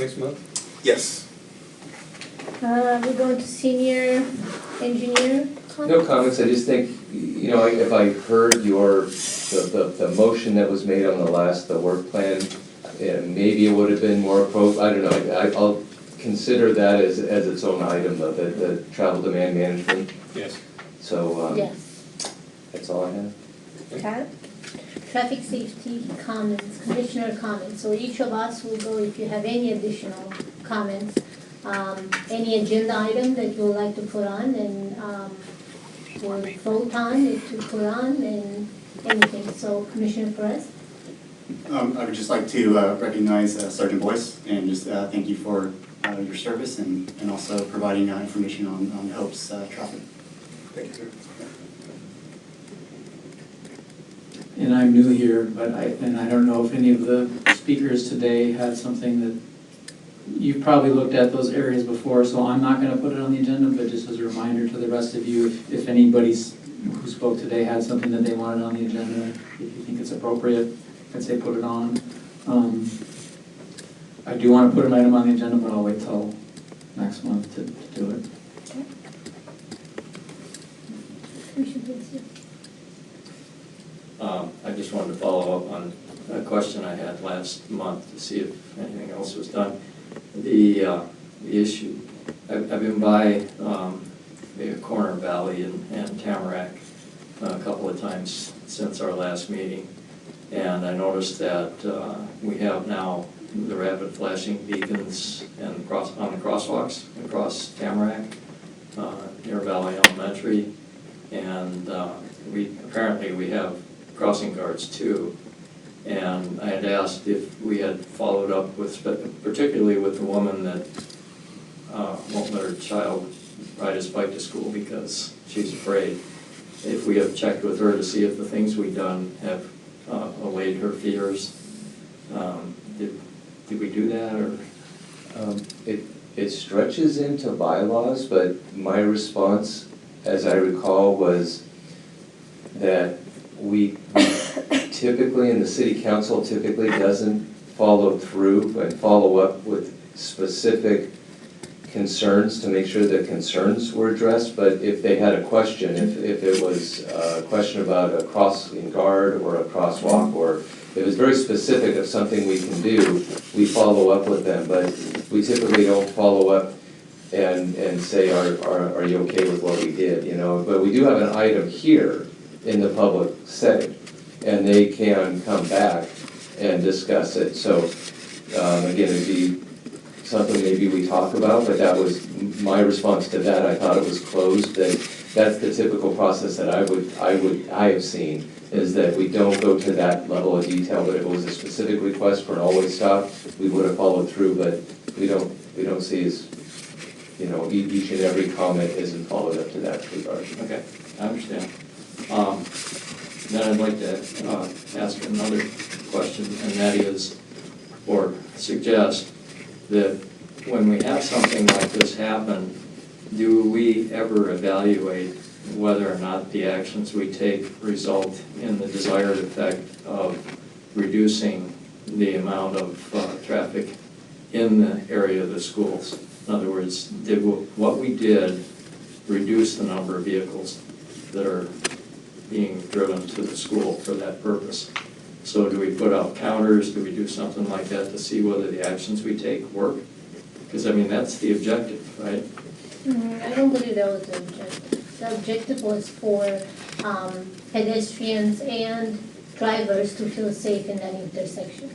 next month? Yes. We're going to senior engineer. No comments, I just think, you know, if I heard the motion that was made on the work plan, maybe it would have been more appropriate, I don't know, I'll consider that as its own item, the travel demand management, Yes. so, Yes. that's all I have. Kat? Traffic safety comments, commissioner comments. So each of us will go, if you have any additional comments, any agenda item that you would like to put on, and we'll vote on it to put on, and anything. So Commissioner Perez? I would just like to recognize Sergeant Boyce and just thank you for your service and also providing information on Hope's traffic. Thank you, sir. And I'm new here, but I don't know if any of the speakers today had something that, you've probably looked at those areas before, so I'm not gonna put it on the agenda, but just as a reminder to the rest of you, if anybody who spoke today had something that they wanted on the agenda, if you think it's appropriate, I'd say put it on. I do wanna put an item on the agenda, but I'll wait till next month to do it. Commissioner Perez? I just wanted to follow up on a question I had last month to see if anything else was done. The issue, I've been by the Corner Valley and Tamarack a couple of times since our last meeting, and I noticed that we have now the rapid flashing beacons and on the crosswalks across Tamarack near Valley Elementary, and apparently we have crossing guards too. And I had asked if we had followed up with, particularly with the woman that won't let her child ride his bike to school because she's afraid, if we have checked with her to see if the things we've done have allayed her fears. Did we do that, or? It stretches into bylaws, but my response, as I recall, was that we typically, and the city council typically doesn't follow through and follow up with specific concerns to make sure that concerns were addressed, but if they had a question, if it was a question about a crossing guard or a crosswalk, or if it was very specific of something we can do, we follow up with them, but we typically don't follow up and say, are you okay with what we did, you know? But we do have an item here in the public setting, and they can come back and discuss it. So again, it'd be something maybe we talk about, but that was my response to that. I thought it was closed. That's the typical process that I have seen, is that we don't go to that level of detail, but if it was a specific request for an always stop, we would have followed through, but we don't see as, you know, each and every comment isn't followed up to that regard. Okay, I understand. Then I'd like to ask another question, and that is, or suggest, that when we have something like this happen, do we ever evaluate whether or not the actions we take result in the desired effect of reducing the amount of traffic in the area of the schools? In other words, did what we did reduce the number of vehicles that are being driven to the school for that purpose? So do we put out counters? Do we do something like that to see whether the actions we take work? Because, I mean, that's the objective, right? I don't believe that was the objective. The objective was for pedestrians and drivers to feel safe in that intersection.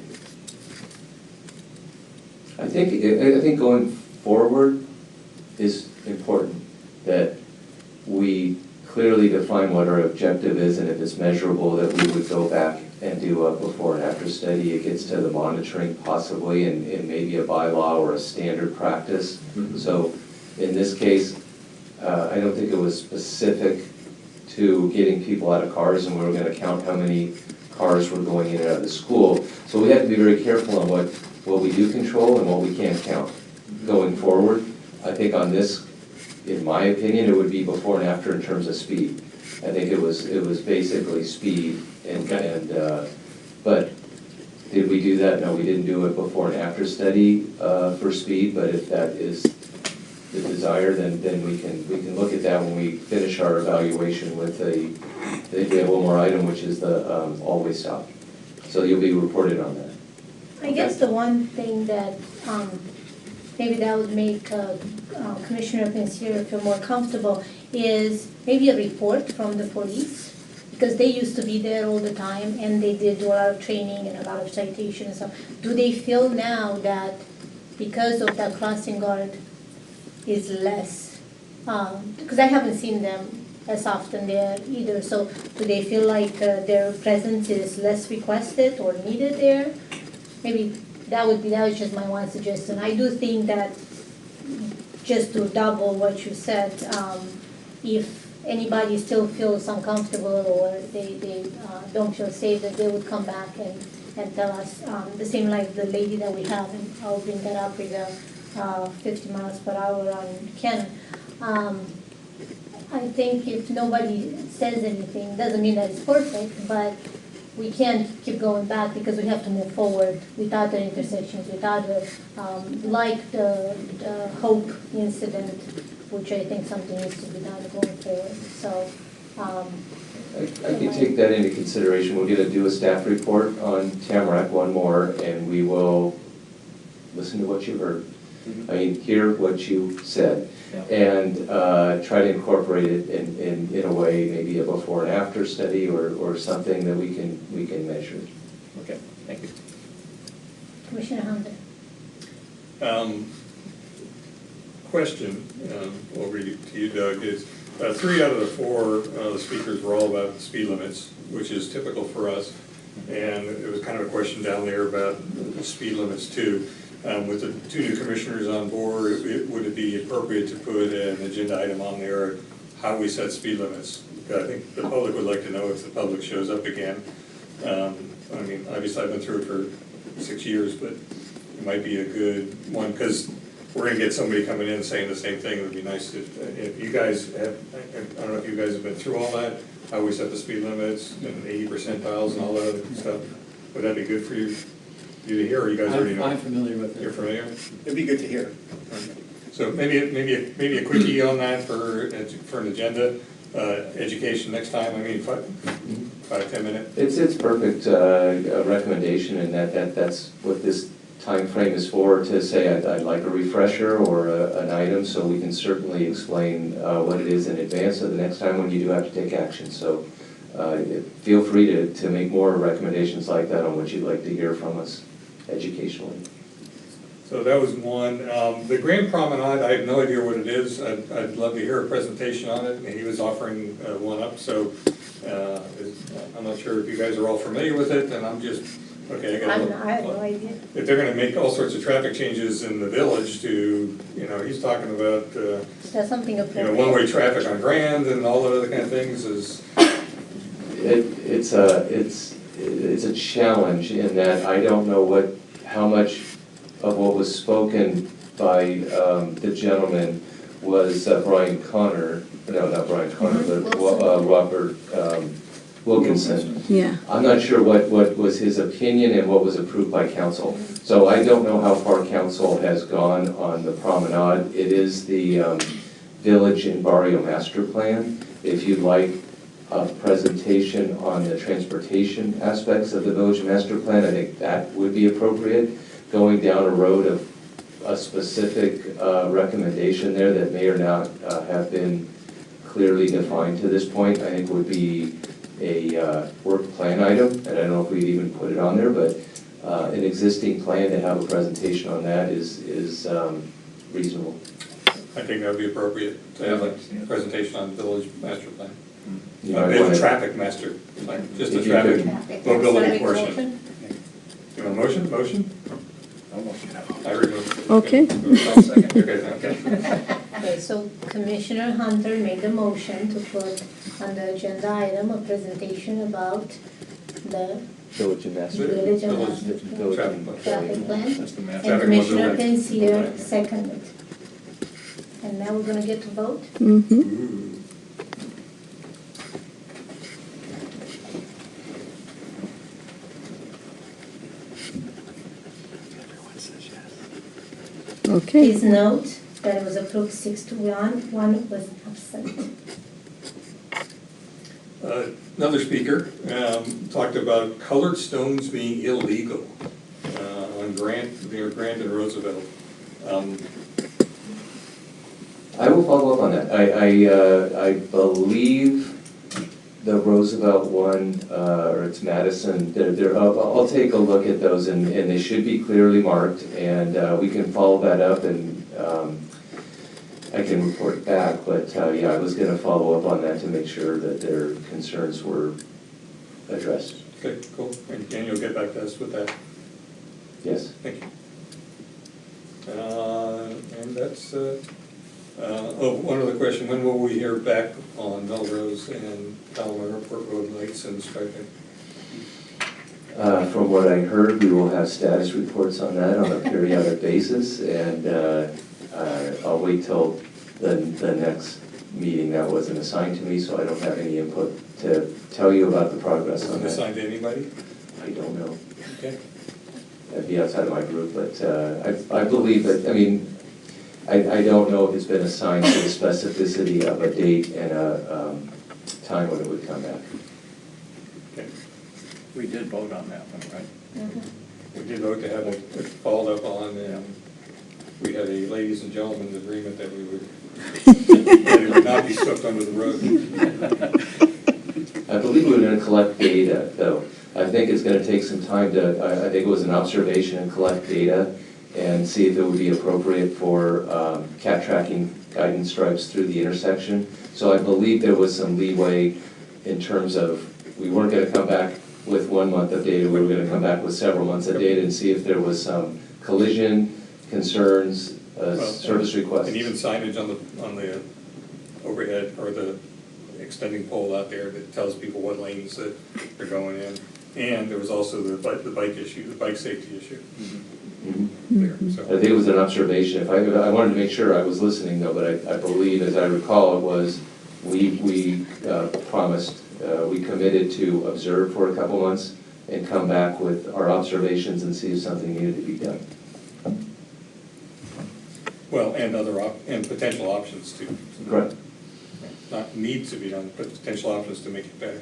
I think going forward is important, that we clearly define what our objective is, and if it's measurable, that we would go back and do a before and after study. It gets to the monitoring possibly, and maybe a bylaw or a standard practice. Mm-hmm. So in this case, I don't think it was specific to getting people out of cars, and we were going to count how many cars were going in and out of the school. So we have to be very careful on what we do control and what we can't count going forward. I think on this, in my opinion, it would be before and after in terms of speed. I think it was basically speed, but Did we do that? No, we didn't do it before and after study for speed, but if that is the desire, then we can look at that when we finish our evaluation with the, we have one more item, which is the always stop. So you'll be reported on that. I guess the one thing that maybe that would make Commissioner Pensier feel more comfortable is maybe a report from the police, because they used to be there all the time and they did do a lot of training and a lot of citation and stuff. Do they feel now that because of that crossing guard is less, because I haven't seen them as often there either, so do they feel like their presence is less requested or needed there? Maybe that was just my one suggestion. I do think that, just to double what you said, if anybody still feels uncomfortable or they don't feel safe, that they would come back and tell us. The same like the lady that we have, and I'll bring that up with the 50 miles per hour on Ken. I think if nobody says anything, doesn't mean that it's perfect, but we can't keep going back because we have to move forward without the intersections, without the, like the Hope incident, which I think something needs to be done going forward. So, I can take that into consideration. We're going to do a staff report on Tamarack, one more, and we will listen to what you heard. I mean, hear what you said, and try to incorporate it in a way, maybe a before and after study or something that we can measure. Okay, thank you. Commissioner Hunter. Question, over to you, Doug, is 3 out of the 4 the speakers were all about the speed limits, which is typical for us. And it was kind of a question down there about the speed limits too. With the 2 new commissioners on board, would it be appropriate to put an agenda item on there, how we set speed limits? I think the public would like to know if the public shows up again. I mean, obviously I've been through it for 6 years, but it might be a good one, because we're gonna get somebody coming in saying the same thing. It would be nice if you guys have, I don't know if you guys have been through all that, how we set the speed limits and 80 percentiles and all that other stuff. Would that be good for you to hear, or you guys already know? I'm familiar with it. You're familiar? It'd be good to hear. So maybe a quickie on that for an agenda, education next time. I mean, 5-10 minutes. It's perfect recommendation, and that's what this time frame is for, to say I'd like a refresher or an item, so we can certainly explain what it is in advance of the next time when you do have to take action. So feel free to make more recommendations like that on what you'd like to hear from us educationally. So that was one. The Grand Promenade, I have no idea what it is. I'd love to hear a presentation on it, and he was offering one up, so I'm not sure if you guys are all familiar with it, and I'm just, okay, I have no idea. If they're gonna make all sorts of traffic changes in the village to, he's talking about, Is that something appropriate? one-way traffic on Grand and all that other kind of things is, It's a challenge in that I don't know how much of what was spoken by the gentleman was Brian Connor, no, not Brian Connor, but Robert Wilkinson. Yeah. I'm not sure what was his opinion and what was approved by council. So I don't know how far council has gone on the promenade. It is the Village and Barrio Master Plan. If you'd like a presentation on the transportation aspects of the Village Master Plan, I think that would be appropriate. Going down a road of a specific recommendation there that may or not have been clearly defined to this point, I think would be a work plan item, and I don't know if we'd even put it on there, but an existing plan to have a presentation on that is reasonable. I think that would be appropriate to have a presentation on the Village Master Plan. You might wanna- The traffic master plan, just the If you traffic Traffic. mobility Is that a portion. motion? You want a motion? Motion? Almost. I remove. Okay. I'll second. Okay. Okay, so Commissioner Hunter made the motion to put on the agenda item a presentation about the Village and Master. Village and Village Master traffic plan. traffic plan. That's the math. And Traffic Commissioner mobility. Pensier seconded. And now we're gonna get to vote. Mm-hmm. Ooh. Okay. Please note that it was approved 6-1, one was absent. Another speaker talked about colored stones being illegal on near Grant and Roosevelt. I will follow up on that. I believe the Roosevelt one, or it's Madison, I'll take a look at those, and they should be clearly marked, and we can follow that up, and I can report back, but yeah, I was gonna follow up on that to make sure that their concerns were addressed. Okay, cool. And you'll get back to us with that. Yes. Thank you. And that's, one other question, when will we hear back on Melrose and Palomar Airport Road lights and striping? From what I heard, we will have status reports on that on a periodic basis, and I'll wait till the next meeting. That wasn't assigned to me, so I don't have any input to tell you about the progress on Wasn't that. assigned to anybody? I don't know. Okay. That'd be outside of my group, but I believe that, I mean, I don't know if it's been assigned to the specificity of a date and a time when it would come back. Okay. We did vote on that one, right? We did vote to have it followed up on, and we had a ladies and gentlemen's agreement that we would, that it would not be swept under the rug. I believe we're gonna collect data, though. I think it's gonna take some time to, I think it was an observation and collect data and see if it would be appropriate for cat tracking guidance stripes through the intersection. So I believe there was some leeway in terms of, we weren't gonna come back with 1 month of data, we were gonna come back with several months of data and see if there was some collision, concerns, service requests. And even signage on the overhead or the extending pole out there that tells people what lanes that they're going in. And there was also the bike issue, the bike safety issue there, I so. think it was an observation. If I wanted to make sure I was listening though, but I believe, as I recall, it was, we promised, we committed to observe for a couple months and come back with our observations and see if something needed to be done. Well, and and potential options too. Correct. Not need to be done, but potential options to make it better.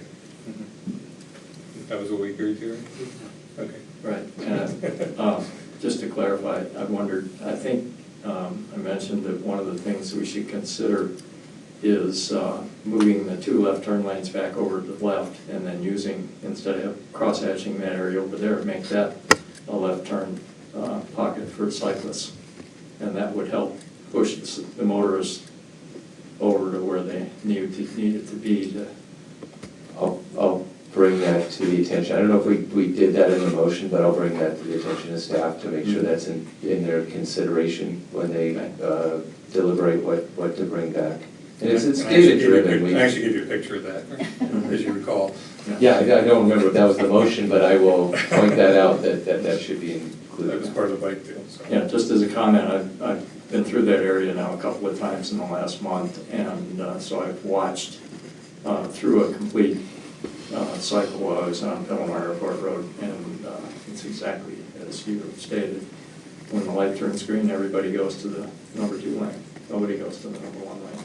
That was what we agreed to, right? Okay. Right, and just to clarify, I wondered, I think I mentioned that one of the things we should consider is moving the 2 left turn lanes back over to the left and then using, instead of cross-hatching that area over there, make that a left turn pocket for cyclists. And that would help push the motorists over to where they needed to be to. I'll bring that to the attention. I don't know if we did that in the motion, but I'll bring that to the attention of staff to make sure that's in their consideration when they deliberate what to bring back. And it's data driven. I actually gave you a picture of that, as you recall. Yeah, I don't remember if that was the motion, but I will point that out, that should be included. That was part of the bike deal, so. Yeah, just as a comment, I've been through that area now a couple of times in the last month, and so I've watched through a complete cycle while I was on Palomar Airport Road, and it's exactly as you stated. When the light turns green, everybody goes to the number 2 lane. Nobody goes to the number 1 lane.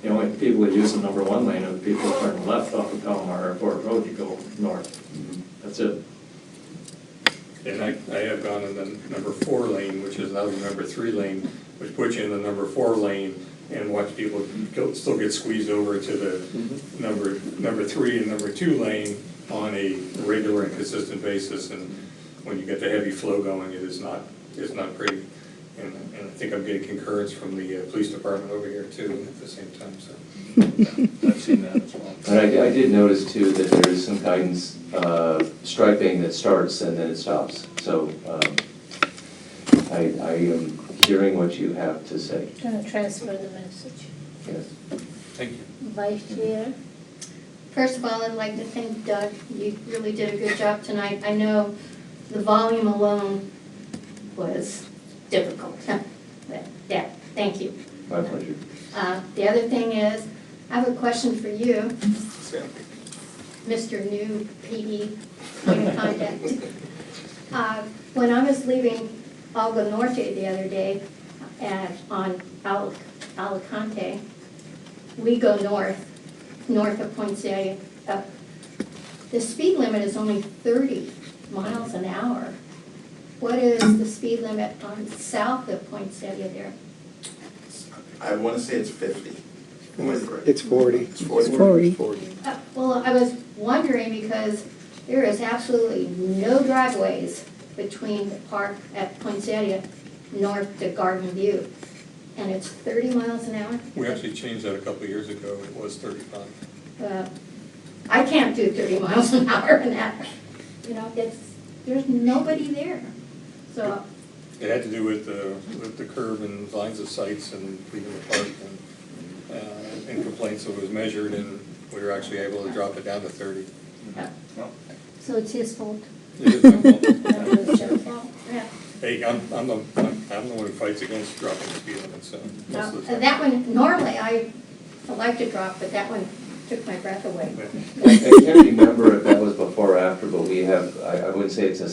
The only people that use the number 1 lane are the people that turn left off of Palomar Airport Road to go north. That's it. And I have gone in the number 4 lane, which is now the number 3 lane, which puts you in the number 4 lane and watch people still get squeezed over to the number 3 and number 2 lane on a regular and consistent basis. And when you get the heavy flow going, it's not pretty. And I think I'm getting concurrence from the police department over here too at the same time, so. I've seen that as well. But I did notice too that there is some guidance striping that starts and then it stops. So I am hearing what you have to say. Gonna transfer the message. Yes. Thank you. Vice Chair? First of all, I'd like to thank Doug. You really did a good job tonight. I know the volume alone was difficult. But yeah, thank you. My pleasure. The other thing is, I have a question for you, Mr. New PD point of contact. When I was leaving Algo Norte the other day on Alicante. We go north of Poinsettia. The speed limit is only 30 miles an hour. What is the speed limit on south of Poinsettia there? I want to say it's 50. Am I correct? It's 40. It's 40. Well, I was wondering because there is absolutely no driveways between the park at Poinsettia north to Garden View. And it's 30 miles an hour? We actually changed that a couple of years ago, it was 35. I can't do 30 miles an hour in that, there's nobody there. So, It had to do with the curve and lines of sights and leaving the park and complaints, so it was measured and we were actually able to drop it down to 30. So it's his fault. It is my fault. It's your fault. yeah. Hey, I'm the one who fights against dropping the speed limit, so most of the time. That one, normally I like to drop, but that one took my breath away. I can't remember if that was before or after, but we have, I wouldn't say it's a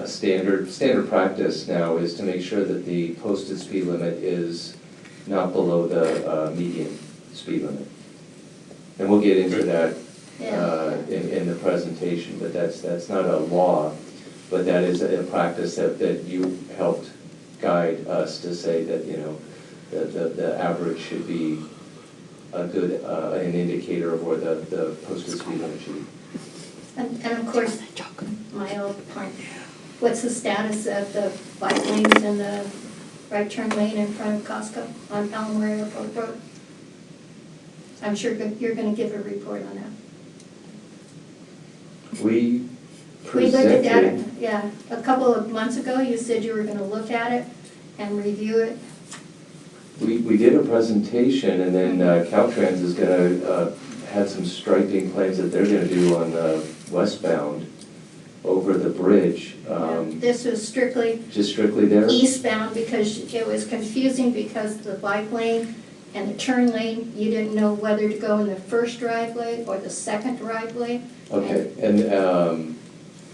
standard practice now is to make sure that the posted speed limit is not below the median speed limit. And we'll get into that in the presentation, but that's not a law, but that is a practice that you helped guide us to say that, the average should be a good, an indicator of where the posted speed limit should be. And of course, my old point, what's the status of the bike lanes and the right turn lane in front of Costco on Palomar Airport Road? I'm sure you're gonna give a report on that. We We looked at that, presented, a couple of months ago, you said you were gonna look at it and review it. we did a presentation, and then Caltrans is gonna have some striping plans that they're gonna do on the westbound over the bridge. This was strictly Just strictly there? eastbound because it was confusing because the bike lane and the turn lane, you didn't know whether to go in the first driveway or the second driveway. Okay, and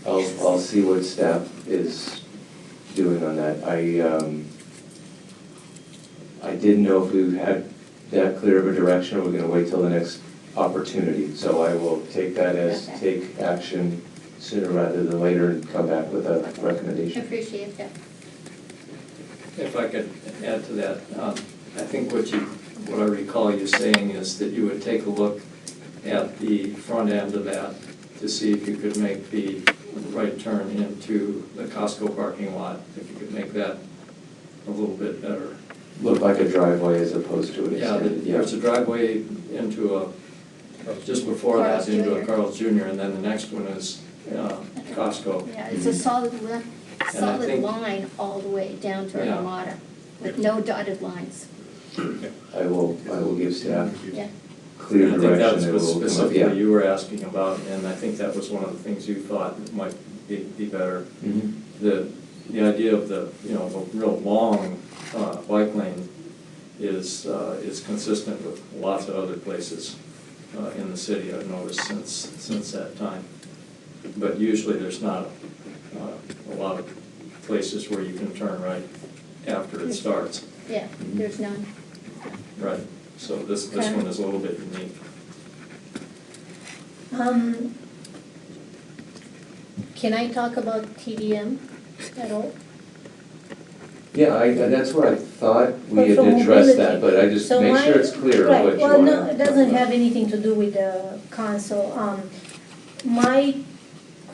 I'll see what staff is doing on that. I didn't know if we had that clear of a direction, or we're gonna wait till the next opportunity. So I will take that as take action sooner rather than later and come back with a recommendation. Appreciate that. If I could add to that, I think what I recall you saying is that you would take a look at the front end of that to see if you could make the right turn into the Costco parking lot, if you could make that a little bit better. Look like a driveway as opposed to an Yeah, extended, there's a driveway into just before that, Carl's into a Jr. Carl's Jr., and then the next one is Costco. Yeah, it's a solid think- line all the way down to Yeah. Armada with no dotted lines. I will give staff Yeah. clear And I think direction. that's and what we'll come up- specifically yeah. you were asking about, and I think that was one of the things you thought might be better. Mhm. The idea of the real long bike lane is consistent with lots of other places in the city, I've noticed since that time. But usually there's not a lot of places where you can turn right after it starts. Yeah, there's none. Right, so this Okay. one is a little bit unique. Can I talk about TDM at all? Yeah, that's where I thought we But had for addressed that, mobility. but I just So make sure my- it's clear right, what you well, want. no, it doesn't have anything to do with the council. My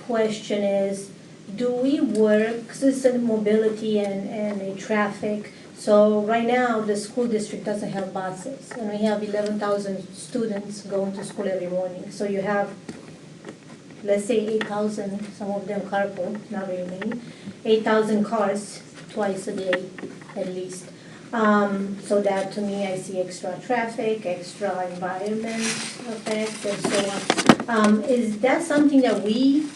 question is, do we work, because it's a mobility and a traffic, so right now, the school district doesn't have buses, and we have 11,000 students going to school every morning. So you have, let's say 8,000, some of them carpool, not very many, 8,000 cars twice a day at least. So that to me, I see extra traffic, extra environment effects and so on. Is that something that we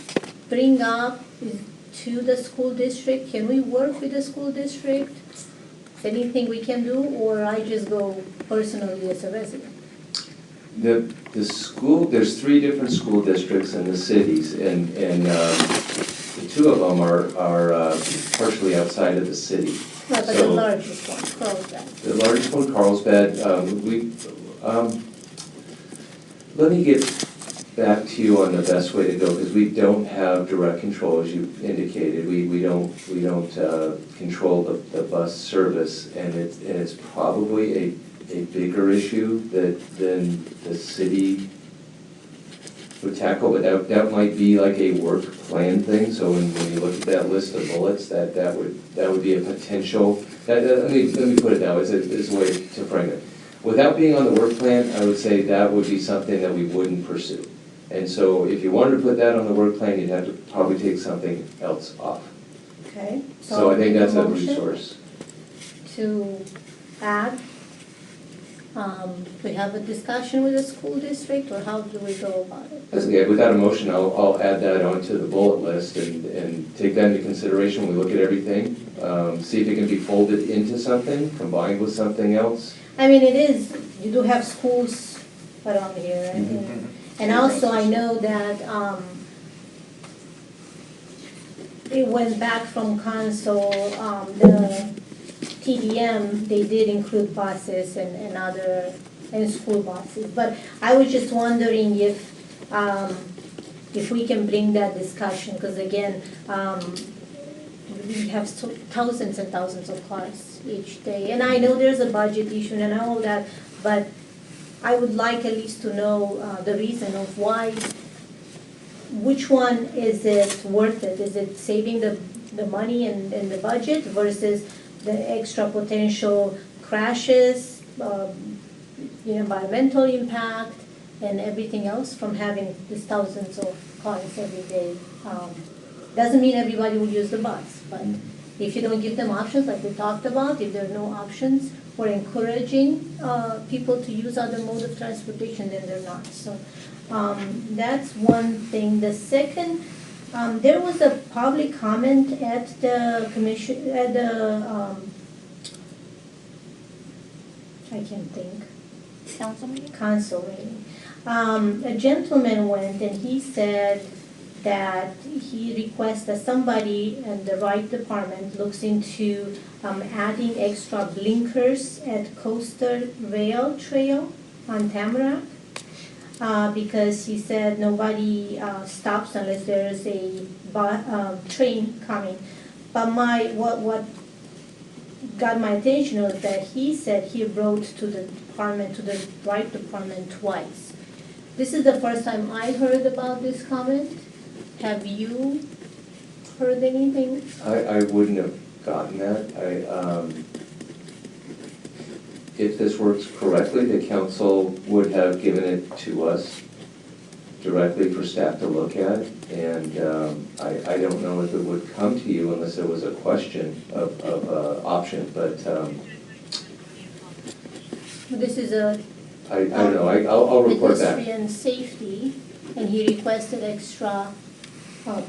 bring up to the school district? Can we work with the school district? Is anything we can do, or I just go personally as a resident? The school, there's 3 different school districts in the cities, and the two of them are partially outside of the city. Right, but the So- largest one, Carlsbad. The largest one, Carlsbad, let me get back to you on the best way to go, because we don't have direct control, as you indicated. We don't control the bus service, and it's probably a bigger issue than the city would tackle, but that might be like a work plan thing. So when you look at that list of bullets, that would be a potential, let me put it that way, as a way to frame it. Without being on the work plan, I would say that would be something that we wouldn't pursue. And so if you wanted to put that on the work plan, you'd have to probably take something else off. Okay. So I think make that's a motion resource. To add, we have a discussion with the school district, or how do we go about it? That's okay, without a motion, I'll add that onto the bullet list and take that into consideration when we look at everything. See if it can be folded into something, combined with something else. I mean, it is, you do have schools around here, right? Mhm. And also, I know that it went back from council, the TDM, they did include buses and other, and school buses. But I was just wondering if we can bring that discussion, because again, we have thousands and thousands of cars each day. And I know there's a budget issue and all that, but I would like at least to know the reason of why, which one is it worth it? Is it saving the money and the budget versus the extra potential crashes, environmental impact, and everything else from having these thousands of cars every day? Doesn't mean everybody will use the bus, but if you don't give them options like we talked about, if there are no options, we're encouraging people to use other mode of transportation, then they're not. So that's one thing. The second, there was a public comment at the commission, at the, I can't think. Council meeting? Council meeting. A gentleman went and he said that he requests that somebody in the right department looks into adding extra blinkers at Coastal Rail Trail on Tamarack. Because he said nobody stops unless there's a train coming. But what got my attention was that he said he wrote to the department, to the right department twice. This is the first time I heard about this comment. Have you heard anything? I wouldn't have gotten that. If this works correctly, the council would have given it to us directly for staff to look at. And I don't know if it would come to you unless there was a question of option, but This is a I don't know, I'll report back. pedestrian safety, and he requested extra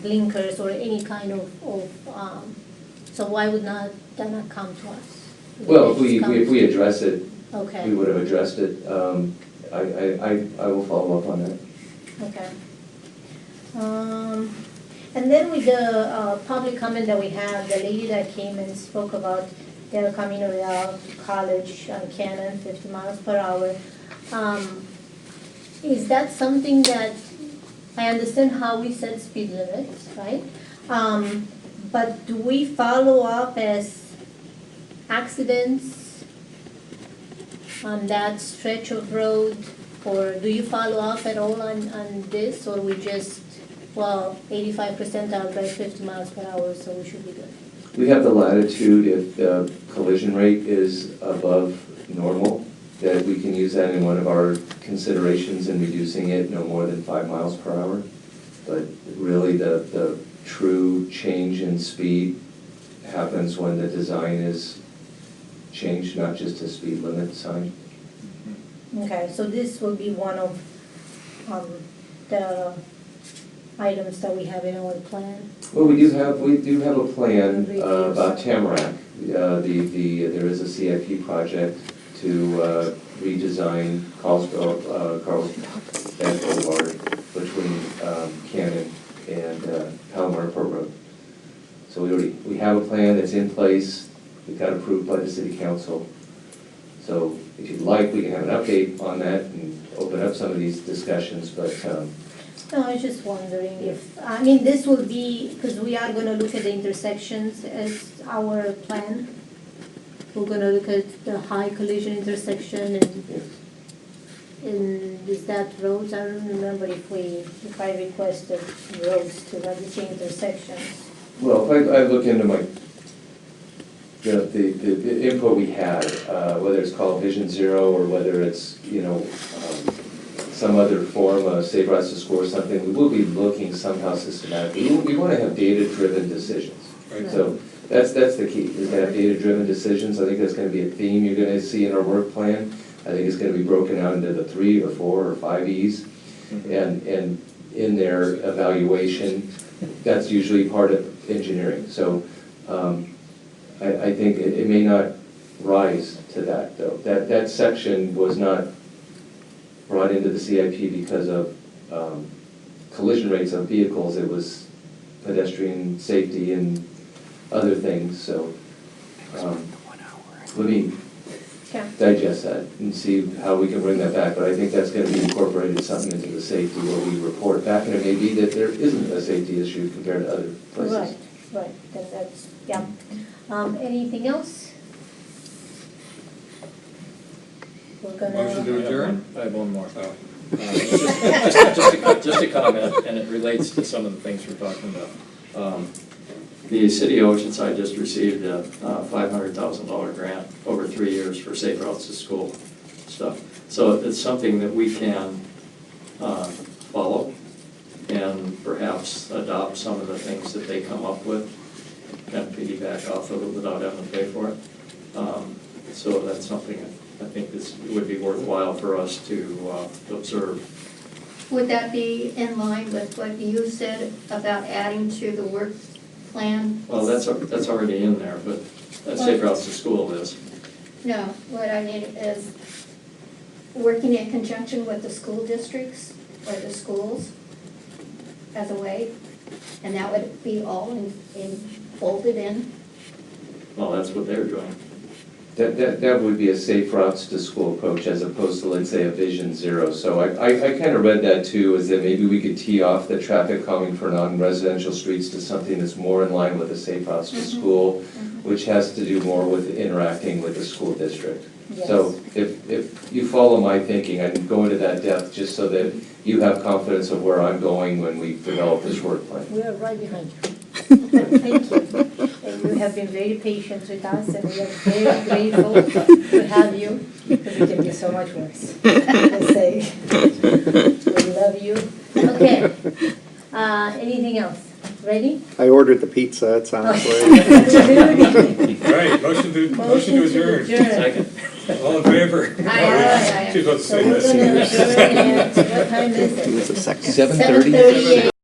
blinkers or any kind of, so why would that not come to us? Well, Did it come if we to- address it, Okay, we would have addressed it. I will follow up on that. okay. And then with the public comment that we have, the lady that came and spoke about El Camino Real College on Cannon, 50 miles per hour. Is that something that, I understand how we set speed limits, right? But do we follow up as accidents on that stretch of road? Or do you follow up at all on this, or we just, 85% are by 50 miles per hour, so we should be good? We have the latitude, if the collision rate is above normal, that we can use that in one of our considerations in reducing it no more than 5 miles per hour. But really, the true change in speed happens when the design is changed, not just a speed limit sign. Okay, so this will be one of the items that we have in our plan. Well, we do have a plan about Tamarack. There is a CIP project to redesign Carlsbad Boulevard between Cannon and Palomar Airport Road. So we have a plan that's in place, it got approved by the city council. So if you'd like, we can have an update on that and open up some of these discussions, but, No, I was just wondering if, I mean, this will be, because we are gonna look at the intersections as our plan. We're gonna look at the high collision intersection and is that roads? I don't remember if I requested roads to have the same intersections. well, if I look into the input we had, whether it's called Vision Zero or whether it's, some other form of Safe Routes to School or something, we will be looking somehow systematically. We want to have data-driven decisions. Right. So that's the key, is to have data-driven decisions. I think that's going to be a theme you're going to see in our work plan. I think it's going to be broken out into the 3 or 4 or 5 E's. And in their evaluation, that's usually part of engineering. So I think it may not rise to that, though. That section was not brought into the CIP because of collision rates of vehicles. It was pedestrian safety and other things, so let me digest that and see how we can bring that back, but I think that's gonna be incorporated something into the safety where we report back, and it may be that there isn't a safety issue compared to other places. Right, then that's, yeah. Anything else? We're gonna. Motion to adjourn? I have one more. Oh. Just a comment, and it relates to some of the things we're talking about. The city of Oceanside just received a $500,000 grant over 3 years for Safe Routes to School stuff. So it's something that we can follow and perhaps adopt some of the things that they come up with, kind of piggyback off of it without having to pay for it. So that's something I think would be worthwhile for us to observe. Would that be in line with what you said about adding to the work plan? Well, that's already in there, but that Safe Routes to School is. No, what I mean is working in conjunction with the school districts or the schools as a way, and that would be all folded in. Well, that's what they're doing. That would be a Safe Routes to School approach as opposed to, let's say, a Vision Zero. So I kind of read that too, is that maybe we could tee off the traffic calming for non-residential streets to something that's more in line with the Safe Routes to School, which has to do more with interacting with the school district. Yes. So if you follow my thinking, I can go into that depth just so that you have confidence of where I'm going when we develop this work plan. We are right behind you. Thank you. And you have been very patient with us, and we are very grateful to have you, because it can be so much worse. I say, we love you. Okay. Anything else? Ready? I ordered the pizza, it sounds like. All right, motion to adjourn. Second. All in favor? Aye. She's about to So say we're this. gonna adjourn at, what time is it? It was a second. 7:30? 7:38.